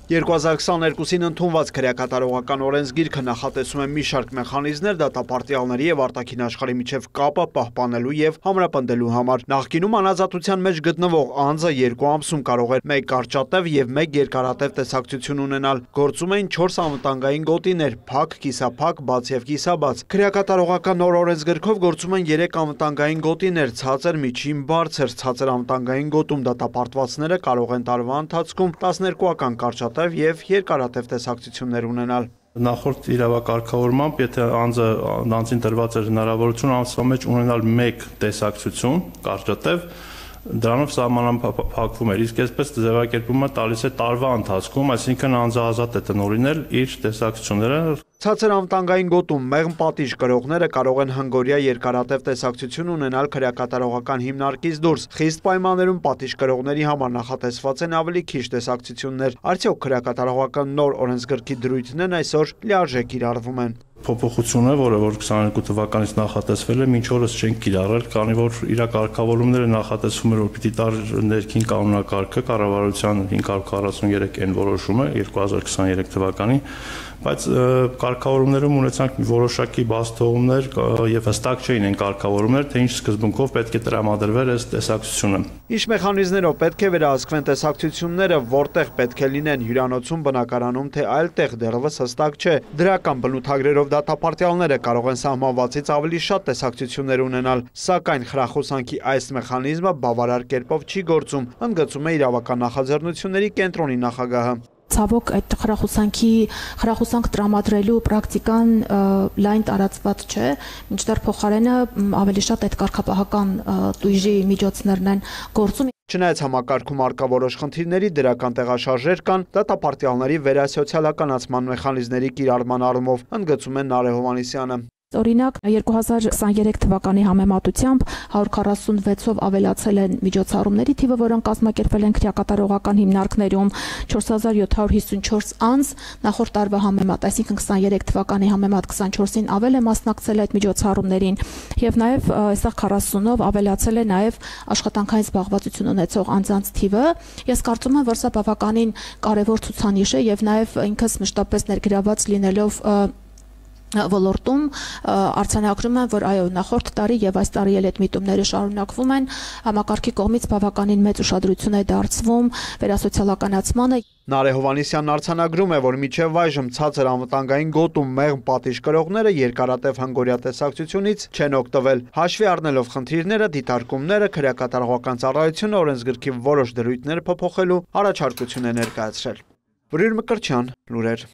2022-ին ընդունված քրեակատարողական օրենսգիրքը նախատեսում է մի շարք մեխանիզմներ դատապարտյալների եւ արտաքին աշխարհի միջև կապը պահպանելու եւ համապնդելու համար։ Նախկինում անազատության մեջ գտնվող անձը 2 ամսում կարող էր 1 կարճատև եւ 1 երկարատև տեսակցություն ունենալ։ Գործում էին 4 անվտանգային գոտիներ՝ փակ, կիսափակ, բաց եւ կիսաբաց։ Քրեակատարողական նոր օրենսգրքով գործում են 3 անվտանգային գոտիներ՝ ցածր, միջին, բարձր։ Ցածր անվտանգային գոտում դատապարտվածները կարող են տարվա ընթացքում 12-ական կարճատև եւ երկարատև տեսակցություններ ունենալ։ Նախորդ իրավակարգավորմամբ, եթե անձին տրված էր հնարավորություն ամսվա մեջ ունենալ 1 տեսակցություն, կարճատև, դրանով սահմանափակվում էր, իսկ այսպես ձևակերպումը տալիս է տարվա ընթացքում, այսինքն անձը ազատ է տնօրինել իր տեսակցությունները։ Ցածր անվտանգային գոտում մեղմ պատիժ կրողները կարող են հնգօրյա երկարատև տեսակցություն ունենալ քրեակատարողական հիմնարկից դուրս։ Խիստ պայմաններում պատիժ կրողների համար նախատեսված են ավելի քիչ տեսակցություններ։ Արդյոք քրեակատարողական նոր օրենսգրքի դրույթներն այսօր լիարժեք կիրառվում են։ Փոփոխությունը, որը 22 թվականից նախատեսվել է, մինչ օրս չենք կիրառել, քանի որ իր կարգավորումները նախատեսվում էր, որ պիտի տար ներքին կանոնակարգը կառավարության 543N որոշումը 2023 թվականի, բայց կարգավորումներում ունեցանք որոշակի բացթողումներ եւ հստակ չէին այն կարգավորումներ, թե ինչ սկզբունքով պետք է տրամադրվեր այս տեսակցությունը։ Ինչ մեխանիզմներով պետք է վերահսկվեն տեսակցությունները, որտեղ պետք է լինեն հյուրանոցում, բնակարանում, թե այլ տեղ դեռևս հստակ չէ։ Դրական բնութագրերով դատապարտյալները կարող են սահմանվածից ավելի շատ տեսակցություններ ունենալ, սակայն խրախուսանքի այս մեխանիզմը բավարար կերպով չի գործում, ընդգծում է իրավական նախաձեռնությունների կենտրոնի նախագահը։ Ցավոք այդ խրախուսանք տրամադրելու պրակտիկան լայն տարածված չէ, մինչդեռ փոխարենը ավելի շատ այդ կարգապահական տույժի միջոցներն են գործում։ Չնայած համակարգում առկա որոշ խնդիրների, դրական տեղաշարժեր կան դատապարտյալների վերասոցիալականացման մեխանիզմների կիրառման առումով, ընդգծում է Նարէ Հովհաննիսյանը։ Օրինակ 2023 թվականի համեմատությամբ 146-ով ավելացել են միջոցառումների թիվը, որոնք կազմակերպվել են քրեակատարողական հիմնարկներում, 4754 անձ նախորդ տարվա համեմատ, այսինքն 23 թվականի համեմատ 24-ին ավել է մասնակցել այդ միջոցառումներին եւ նաեւ այստեղ 40-ով ավելացել է նաեւ աշխատանքային զբաղվածություն ունեցող անձանց թիվը։ Ես կարծում եմ, որ սա բավականին կարեւոր ցուցանիշ է եւ նաեւ ինքս մշտապես ներգրաված լինելով ոլորտում արձանագրում են, որ այո, նախորդ տարի եւ այս տարի էլ այդ միտումները շարունակվում են, համակարգի կողմից բավականին մեծ ուշադրություն է դարձվում վերասոցիալականացմանը։ Նարէ Հովհաննիսյանն արձանագրում է, որ մինչև այժմ ցածր անվտանգային գոտում մեղմ պատիժ կրողները երկարատև հնգօրյա տեսակցությունից չեն օգտվել։ Հաշվի առնելով խնդիրները, դիտարկումները, քրեակատարողական ծառայությունը օրենսգրքի որոշ դրույթներ փոփոխելու առաջարկություն է ներկայացրել։ Վրիժ Մկրտչյան, լուրեր։